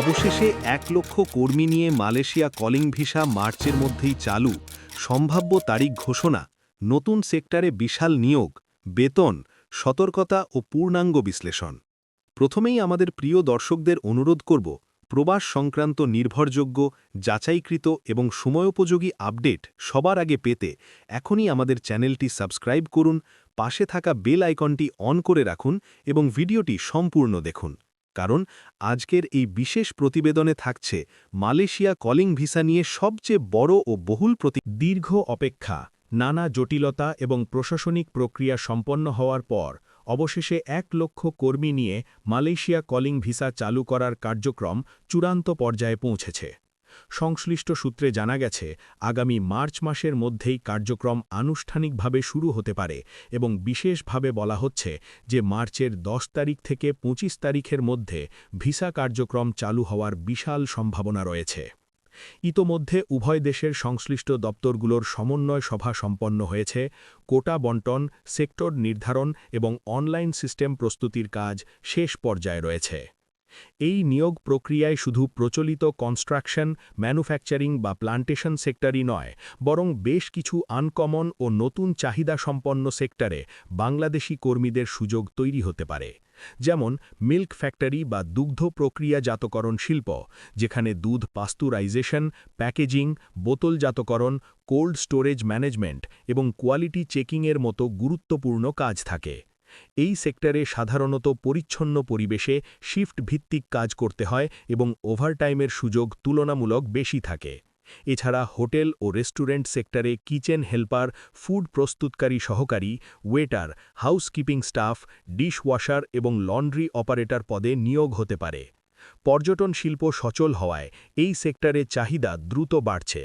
অবশেষে ১ লক্ষ কর্মী নিয়ে মালয়েশিয়া কলিং ভিসা মার্চের মধ্যেই চালু, সম্ভাব্য তারিখ ঘোষণা, নতুন সেক্টরে বিশাল নিয়োগ, বেতন, সতর্কতা ও পূর্ণাঙ্গ বিশ্লেষণ। প্রথমেই আমাদের প্রিয় দর্শকদের অনুরোধ করব, প্রবাস সংক্রান্ত নির্ভরযোগ্য, যাচাইকৃত এবং সময়োপযোগী আপডেট সবার আগে পেতে এখনই আমাদের চ্যানেলটি সাবস্ক্রাইব করুন, পাশে থাকা বেল আইকনটি অন করে রাখুন এবং ভিডিওটি সম্পূর্ণ দেখুন। কারণ আজকের এই বিশেষ প্রতিবেদনে থাকছে মালয়েশিয়া কলিং ভিসা নিয়ে সবচেয়ে বড় ও বহুল দীর্ঘ অপেক্ষা, নানা জটিলতা এবং প্রশাসনিক প্রক্রিয়া সম্পন্ন হওয়ার পর অবশেষে ১ লক্ষ কর্মী নিয়ে মালয়েশিয়া কলিং ভিসা চালু করার কার্যক্রম চূড়ান্ত পর্যায়ে পৌঁছেছে। সংশ্লিষ্ট সূত্রে জানা গেছে, আগামী মার্চ মাসের মধ্যেই কার্যক্রম আনুষ্ঠানিকভাবে শুরু হতে পারে এবং বিশেষভাবে বলা হচ্ছে যে মার্চের ১০ তারিখ থেকে ২৫ তারিখের মধ্যে ভিসা কার্যক্রম চালু হওয়ার বিশাল সম্ভাবনা রয়েছে। ইতোমধ্যে উভয় দেশের সংশ্লিষ্ট দপ্তরগুলোর সমন্বয় সভা সম্পন্ন হয়েছে, কোটা বণ্টন, সেক্টর নির্ধারণ এবং অনলাইন সিস্টেম প্রস্তুতির কাজ শেষ পর্যায়ে রয়েছে। এই নিয়োগ প্রক্রিয়ায় শুধু প্রচলিত কনস্ট্রাকশন, ম্যানুফ্যাকচারিং বা প্লান্টেশন সেক্টরই নয়, বরং বেশ কিছু আনকমন ও নতুন চাহিদাসম্পন্ন সেক্টরে বাংলাদেশি কর্মীদের সুযোগ তৈরি হতে পারে। যেমন মিল্ক ফ্যাক্টরি বা দুগ্ধ প্রক্রিয়াজাতকরণ শিল্প, যেখানে দুধ পাস্তুরাইজেশন, প্যাকেজিং, বোতলজাতকরণ, কোল্ড স্টোরেজ ম্যানেজমেন্ট এবং কোয়ালিটি চেকিংয়ের মতো গুরুত্বপূর্ণ কাজ থাকে। এই সেক্টরে সাধারণত পরিচ্ছন্ন পরিবেশে শিফট ভিত্তিক কাজ করতে হয় এবং ওভারটাইমের সুযোগ তুলনামূলক বেশি থাকে। এছাড়া হোটেল ও রেস্টুরেন্ট সেক্টরে কিচেন হেল্পার, ফুড প্রস্তুতকারী সহকারী, ওয়েটার, হাউসকিপিং স্টাফ, ডিশওয়াশার এবং লন্ড্রি অপারেটর পদে নিয়োগ হতে পারে। পর্যটন শিল্প সচল হওয়ায় এই সেক্টরে চাহিদা দ্রুত বাড়ছে।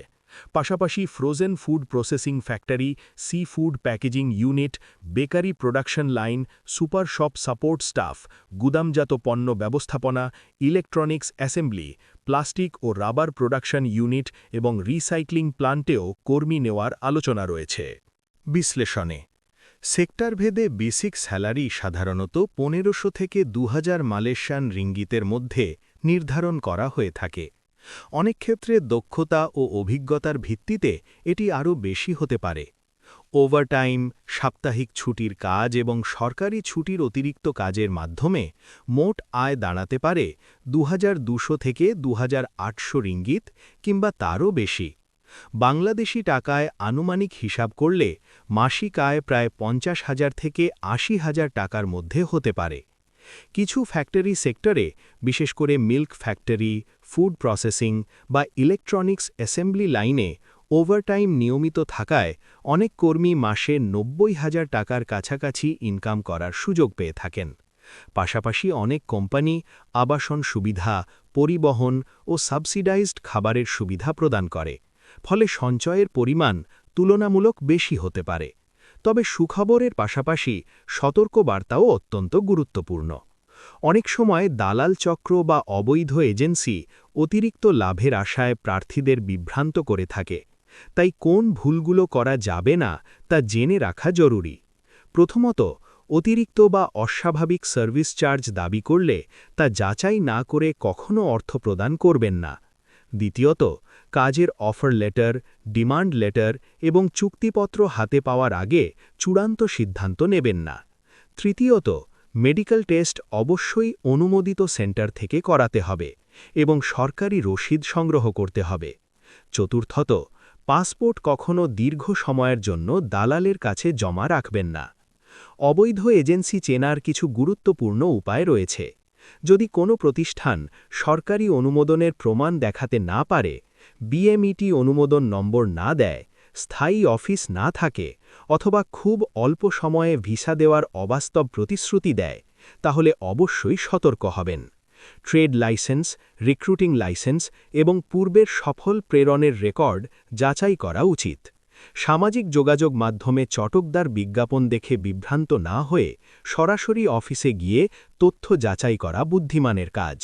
পাশাপাশি frozen food processing factory, sea food packaging unit, bakery production line, super shop support staff, গুদামজাত পণ্য ব্যবস্থাপনা, ইলেকট্রনিক্স অ্যাসেম্বলি, প্লাস্টিক ও রাবার প্রোডাকশন ইউনিট এবং রিসাইক্লিং প্লান্টেও কর্মী নেওয়ার আলোচনা রয়েছে। বিশ্লেষণে সেক্টরভেদে বেসিক স্যালারি সাধারণত ১৫০০ থেকে ২০০০ মালয়েশিয়ান রিঙ্গিতের মধ্যে নির্ধারণ করা হয়ে থাকে। অনেক ক্ষেত্রে দক্ষতা ও অভিজ্ঞতার ভিত্তিতে এটি আরও বেশি হতে পারে। ওভারটাইম, সাপ্তাহিক ছুটির কাজ এবং সরকারি ছুটির অতিরিক্ত কাজের মাধ্যমে মোট আয় দাঁড়াতে পারে ২২০০ থেকে ২৮০০ রিঙ্গিত কিংবা তারও বেশি। বাংলাদেশি টাকায় আনুমানিক হিসাব করলে মাসিক আয় প্রায় ৫০,০০০ থেকে ৮০,০০০ টাকার মধ্যে হতে পারে। কিছু ফ্যাক্টরি সেক্টরে, বিশেষ করে মিল্ক ফ্যাক্টরি, ফুড প্রসেসিং বা ইলেকট্রনিক্স অ্যাসেম্বলি লাইনে ওভারটাইম নিয়মিত থাকায় অনেক কর্মী মাসে ৯০,০০০ টাকার কাছাকাছি ইনকাম করার সুযোগ পেয়ে থাকেন। পাশাপাশি অনেক কোম্পানি আবাসন সুবিধা, পরিবহন ও সাবসিডাইজড খাবারের সুবিধা প্রদান করে, ফলে সঞ্চয়ের পরিমাণ তুলনামূলক বেশি হতে পারে। তবে সুখবরের পাশাপাশি সতর্কবার্তাও অত্যন্ত গুরুত্বপূর্ণ। অনেক সময় দালাল চক্র বা অবৈধ এজেন্সি অতিরিক্ত লাভের আশায় প্রার্থীদের বিভ্রান্ত করে থাকে, তাই কোন ভুলগুলো করা যাবে না তা জেনে রাখা জরুরি। প্রথমত, অতিরিক্ত বা অস্বাভাবিক সার্ভিস চার্জ দাবি করলে তা যাচাই না করে কখনো অর্থ প্রদান করবেন না। দ্বিতীয়ত, কাজের অফার লেটার, ডিমান্ড লেটার এবং চুক্তিপত্র হাতে পাওয়ার আগে চূড়ান্ত সিদ্ধান্ত নেবেন না। তৃতীয়ত, মেডিকেল টেস্ট অবশ্যই অনুমোদিত সেন্টার থেকে করাতে হবে এবং সরকারি রসিদ সংগ্রহ করতে হবে। চতুর্থত, পাসপোর্ট কখনো দীর্ঘ সময়ের জন্য দালালের কাছে জমা রাখবেন না। অবৈধ এজেন্সি চেনার কিছু গুরুত্বপূর্ণ উপায় রয়েছে। যদি কোনো প্রতিষ্ঠান সরকারি অনুমোদনের প্রমাণ দেখাতে না পারে, বিএমইটি অনুমোদন নম্বর না দেয়, স্থায়ী অফিস না থাকে অথবা খুব অল্প সময়ে ভিসা দেওয়ার অবাস্তব প্রতিশ্রুতি দেয়, তাহলে অবশ্যই সতর্ক হবেন। ট্রেড লাইসেন্স, রিক্রুটিং লাইসেন্স এবং পূর্বের সফল প্রেরণের রেকর্ড যাচাই করা উচিত। সামাজিক যোগাযোগ মাধ্যমে চটকদার বিজ্ঞাপন দেখে বিভ্রান্ত না হয়ে সরাসরি অফিসে গিয়ে তথ্য যাচাই করা বুদ্ধিমানের কাজ।